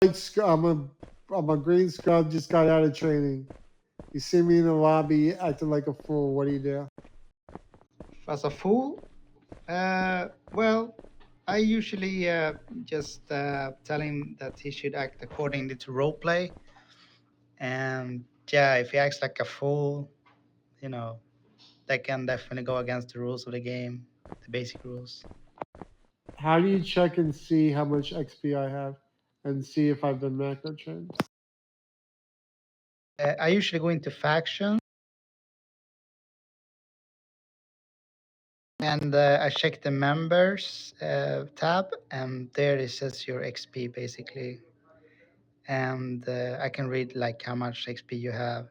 I'm a green scrub. Just got out of training. You see me in the lobby acting like a fool. What do you do? As a fool, well, I usually just tell him that he should act accordingly to roleplay. And yeah, if he acts like a fool, you know, that can definitely go against the rules of the game, the basic rules. How do you check and see how much XP I have, and see if I've been macro trained? I usually go into faction and I check the members tab, and there it says your XP basically, and I can read like how much XP you have.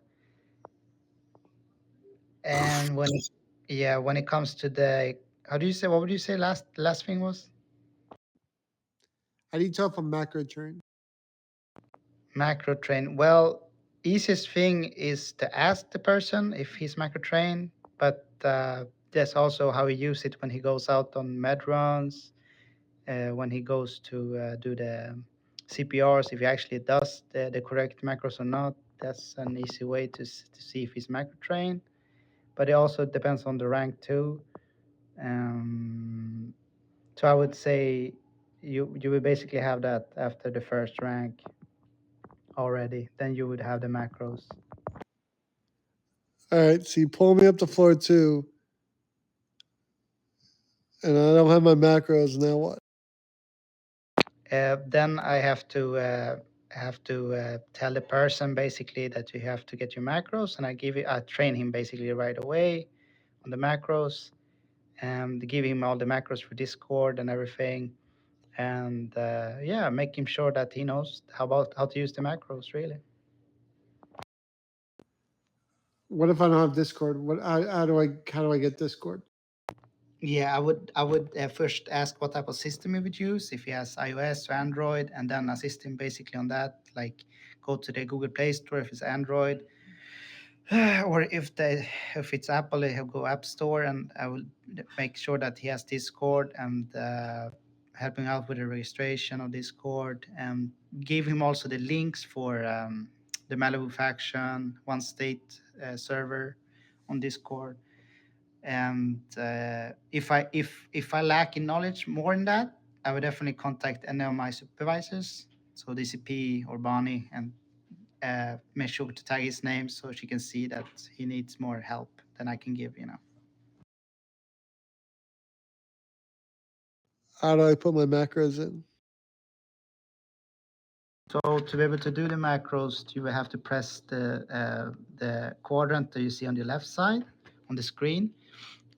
And yeah, when it comes to the, how do you say, what would you say last thing was? How do you tell if I'm macro trained? Macro train. Well, easiest thing is to ask the person if he's macro trained, but that's also how he use it when he goes out on med runs, when he goes to do the CPRs, if he actually does the correct macros or not. That's an easy way to see if he's macro trained. But it also depends on the rank too. Um, so I would say you would basically have that after the first rank already. Then you would have the macros. All right, so you pull me up to floor 2, and I don't have my macros. Now what? Then I have to tell the person basically that you have to get your macros, and I train him basically right away on the macros, and give him all the macros for Discord and everything, and yeah, make him sure that he knows how to use the macros really. What if I don't have Discord? How do I get Discord? Yeah, I would first ask what type of system he would use, if he has iOS or Android, and then assist him basically on that. Like go to the Google Play Store if it's Android, or if it's Apple, he'll go App Store, and I will make sure that he has Discord and help him out with the registration of Discord, and give him also the links for the Malibu faction, one state server on Discord. And if I lack in knowledge more in that, I would definitely contact any of my supervisors, so DCP or Bonnie, and make sure to tag his name so she can see that he needs more help than I can give. How do I put my macros in? So to be able to do the macros, you will have to press the quadrant that you see on the left side on the screen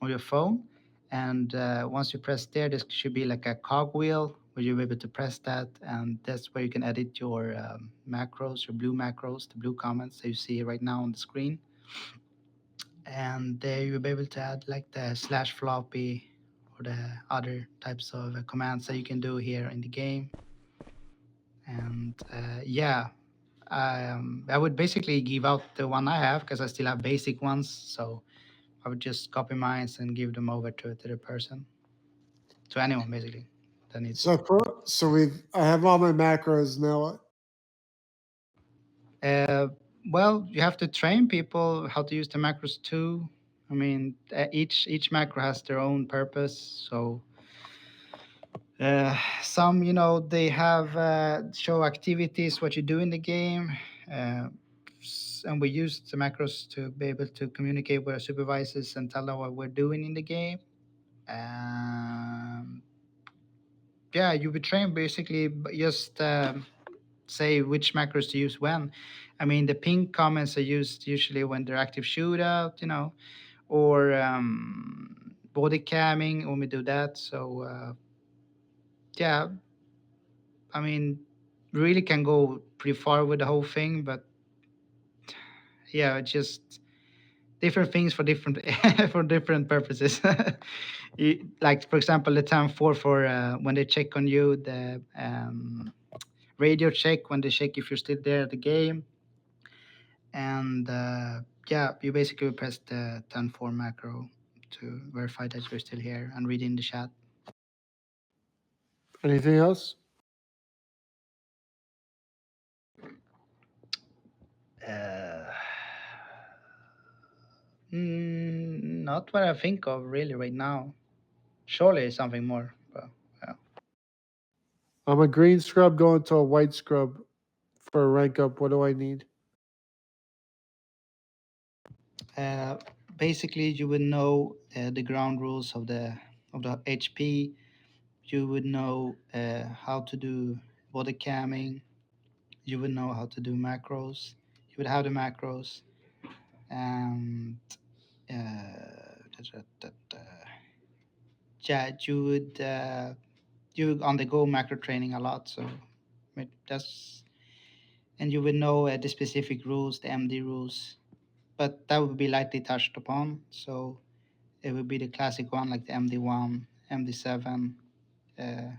on your phone. And once you press there should be like a cogwheel where you'll be able to press that, and that's where you can edit your macros, your blue macros, the blue comments that you see right now on the screen. And there you'll be able to add like the slash floppy or the other types of commands that you can do here in the game. And yeah, I would basically give out the one I have because I still have basic ones. So I would just copy mine and give them over to the person, to anyone basically that needs it. I have all my macros now. What? Uh, well, you have to train people how to use the macros too. I mean, each macro has their own purpose. So some, they have show activities, what you do in the game, uh, and we use the macros to be able to communicate with our supervisors and tell them what we're doing in the game. Um, yeah, you would train basically just say which macros to use when. I mean, the ping comments are used usually when they're active shootout, or body camming when we do that. So yeah, I mean, really can go pretty far with the whole thing, but yeah, it's just different things for different for different purposes. Like for example, the time for when they check on you, the radio check when they check if you're still there at the game, and yeah, you basically press the 10-4 macro to verify that you're still here and read in the chat. Anything else? Uh, Not what I think of really right now. Surely something more. But, yeah. I'm a green scrub going to a white scrub for a rank up. What do I need? Uh, Basically, you would know the ground rules of the HP. You would know how to do body camming. You would know how to do macros. You would have the macros, and yeah, you would undergo macro training a lot. So that's and you would know the specific rules, the MD rules, but that would be lightly touched upon. So it would be the classic one like the MD1, MD7, uh,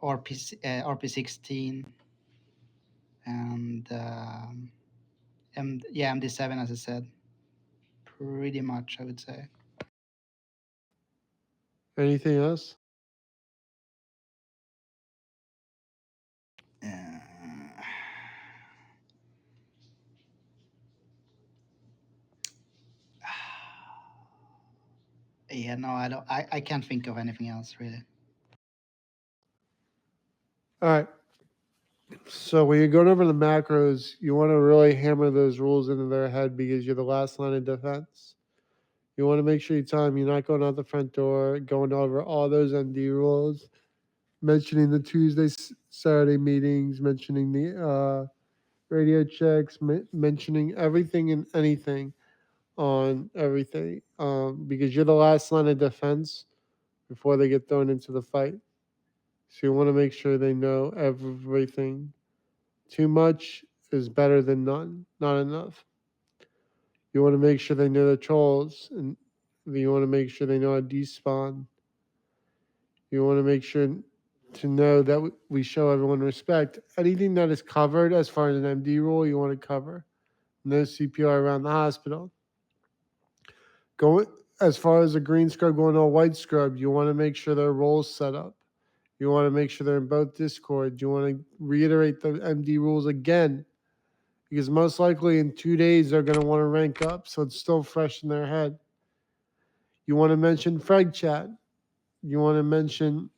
RP16, and yeah, MD7, as I said, pretty much, I would say. Anything else? Uh, yeah, no, I don't. I can't think of anything else really. All right. So when you're going over the macros, you want to really hammer those rules into their head because you're the last line of defense. You want to make sure you tell them you're not going out the front door, going over all those MD rules, mentioning the Tuesday, Saturday meetings, mentioning the radio checks, mentioning everything and anything on everything because you're the last line of defense before they get thrown into the fight. So you want to make sure they know everything. Too much is better than none, not enough. You want to make sure they know the trolls, and you want to make sure they know how to despawn. You want to make sure to know that we show everyone respect. Anything that is covered as far as an MD rule, you want to cover. No CPR around the hospital. Going as far as a green scrub going to a white scrub, you want to make sure their roles set up. You want to make sure they're in both Discord. You want to reiterate the MD rules again because most likely in 2 days they're going to want to rank up, so it's still fresh in their head. You want to mention Frag Chat. You want to mention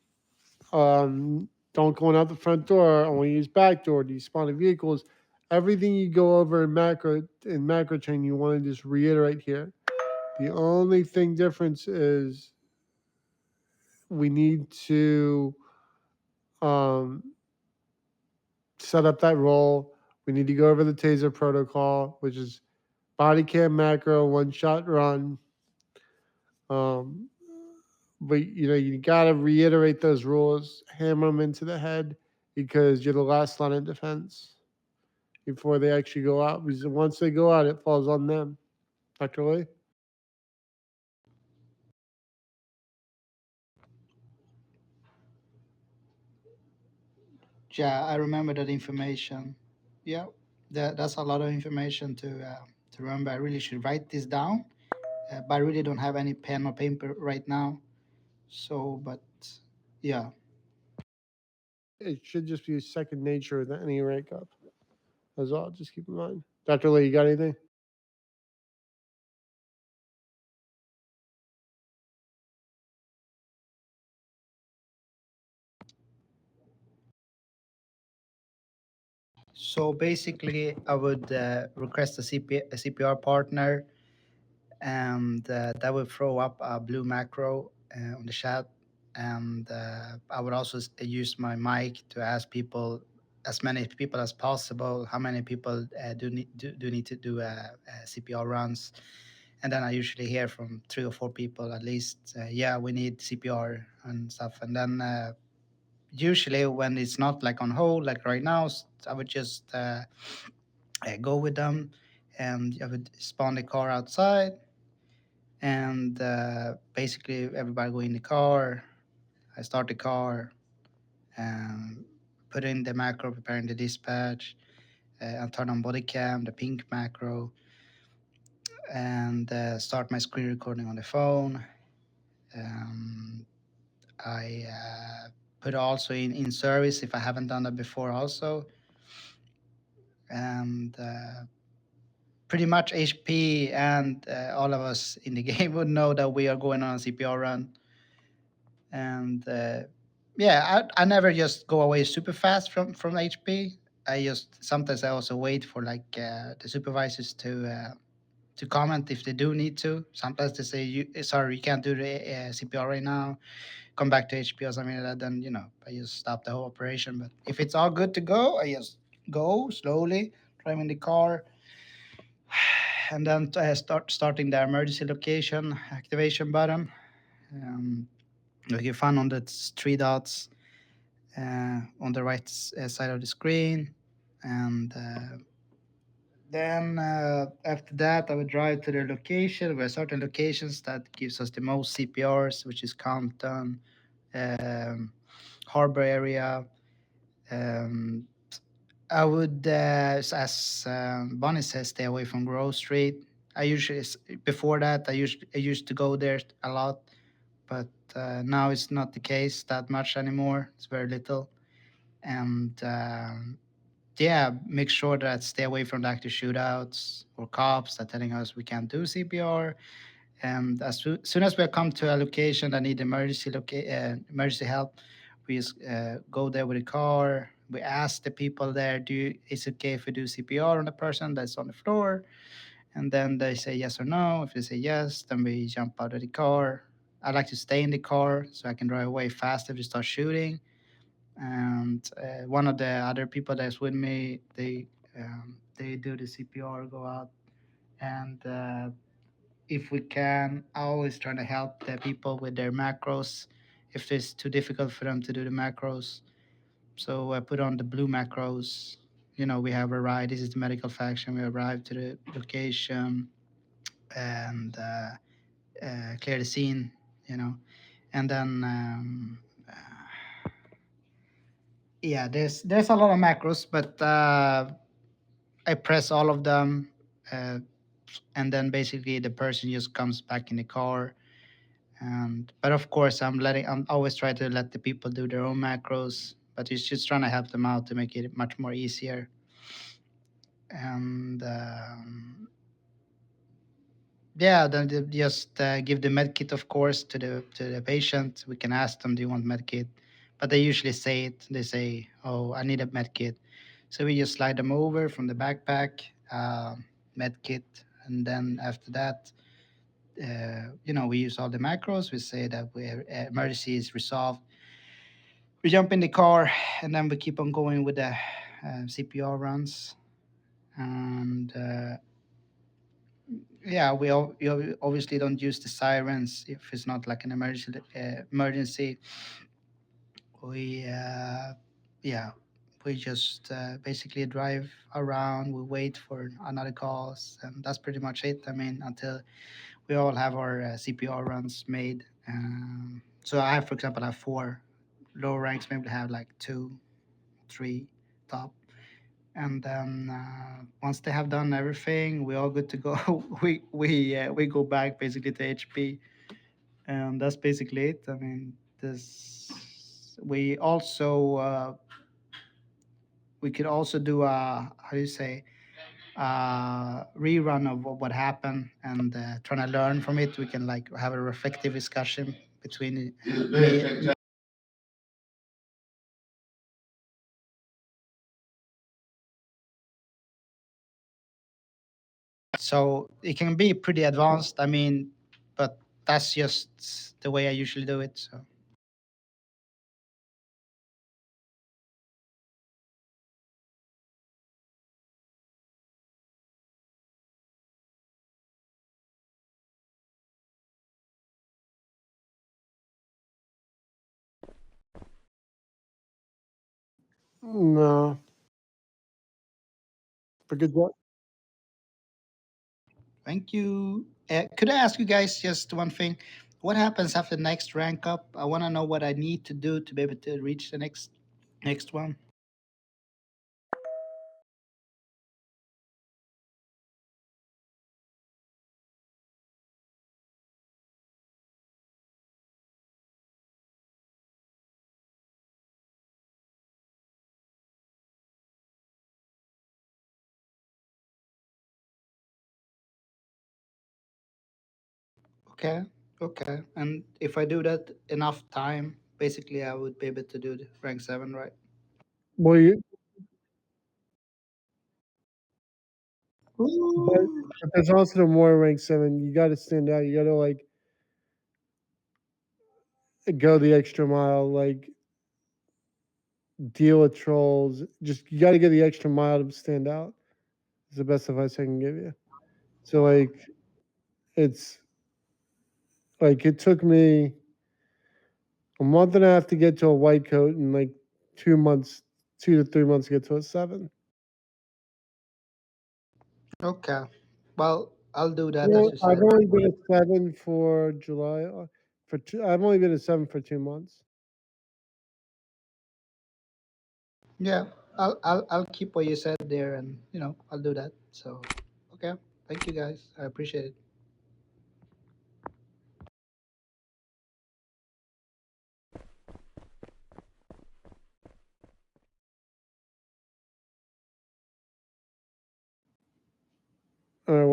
don't go out the front door. Only use back door. Despawning vehicles. Everything you go over in macro chain, you want to just reiterate here. The only thing difference is we need to um, set up that role. We need to go over the taser protocol, which is body cam macro, one shot run. Um, but you gotta reiterate those rules, hammer them into the head because you're the last line of defense before they actually go out. Because once they go out, it falls on them. Dr. Lee? Yeah, I remember that information. Yeah, that's a lot of information to remember. I really should write this down, but I really don't have any pen or paper right now. So, but yeah. It should just be second nature with any rank up. That's all. Just keep in mind. Dr. Lee, you got anything? So basically, I would request a CPR partner, and that would throw up a blue macro on the chat. And I would also use my mic to ask people, as many people as possible, how many people do need to do CPR runs. And then I usually hear from 3 or 4 people at least, yeah, we need CPR and stuff. And then usually when it's not like on hold, like right now, I would just go with them, and I would spawn the car outside, and basically everybody go in the car. I start the car, and put in the macro, preparing the dispatch, and turn on body cam, the pink macro, and start my screen recording on the phone. Um, I put also in service if I haven't done that before also. and pretty much HP and all of us in the game would know that we are going on a CPR run. And yeah, I never just go away super fast from HP. I just sometimes I also wait for like the supervisors to comment if they do need to. Sometimes they say, sorry, you can't do the CPR right now. Come back to HP or something like that." Then I just stop the whole operation. But if it's all good to go, I just go slowly, driving the car, and then starting the emergency location activation button. Um, like you find on the three dots on the right side of the screen, and then after that, I would drive to the location. There are certain locations that gives us the most CPRs, which is Compton, um, Harbor area. Um, I would, as Bonnie says, stay away from Grove Street. I usually before that I used to go there a lot, but now it's not the case that much anymore. It's very little, and yeah, make sure that stay away from the active shootouts or cops that telling us we can't do CPR. And as soon as we come to a location that need emergency help, we just go there with a car. We ask the people there, is it okay if we do CPR on the person that's on the floor? And then they say yes or no. If they say yes, then we jump out of the car. I like to stay in the car so I can drive away fast if they start shooting. And one of the other people that's with me, they do the CPR, go out, and if we can, I always try to help the people with their macros if it's too difficult for them to do the macros. So I put on the blue macros. We have arrived. This is the medical faction. We arrived to the location and clear the scene. You know, and then yeah, there's a lot of macros, but I press all of them, uh, and then basically the person just comes back in the car. And but of course, I'm always trying to let the people do their own macros, but it's just trying to help them out to make it much more easier. And yeah, then just give the med kit, of course, to the patient. We can ask them, "Do you want med kit?" But they usually say it. They say, "Oh, I need a med kit." So we just slide them over from the backpack, med kit, and then after that, we use all the macros. We say that emergency is resolved. We jump in the car, and then we keep on going with the CPR runs. And yeah, we obviously don't use the sirens if it's not like an emergency. We yeah, we just basically drive around. We wait for another calls, and that's pretty much it. I mean, until we all have our CPR runs made. So I, for example, have four. Lower ranks maybe have like two, three top. And then once they have done everything, we're all good to go. We go back basically to HP, and that's basically it. I mean, this we also we could also do a, how do you say, rerun of what happened, and trying to learn from it. We can like have a reflective discussion between me. So it can be pretty advanced. I mean, but that's just the way I usually do it. So. No, but good job. Thank you. Could I ask you guys just one thing? What happens after the next rank up? I want to know what I need to do to be able to reach the next one. Okay, okay. And if I do that enough time, basically I would be able to do the rank 7, right? Well, but, Ooh. but there's also the more rank 7. You got to stand out. You got to like go the extra mile, like deal with trolls. Just you got to get the extra mile to stand out. Is the best advice I can give you. So like it's like it took me a month and a half to get to a white coat and like 2 months, 2 to 3 months to get to a 7. Okay. Well, I'll do that as Well, you I've said. only been a 7 for July. For two, I've only been a 7 for 2 months. Yeah, I'll keep what you said there, and I'll do that. So, okay. Thank you guys. I appreciate it.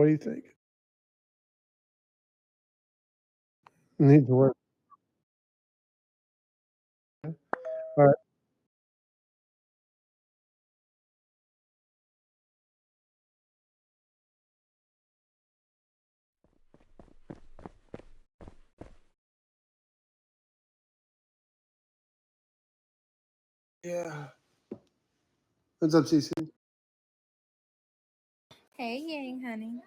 What do you think? Need to work. All right. Yeah. What's up, CC? Hey, Yang, honey.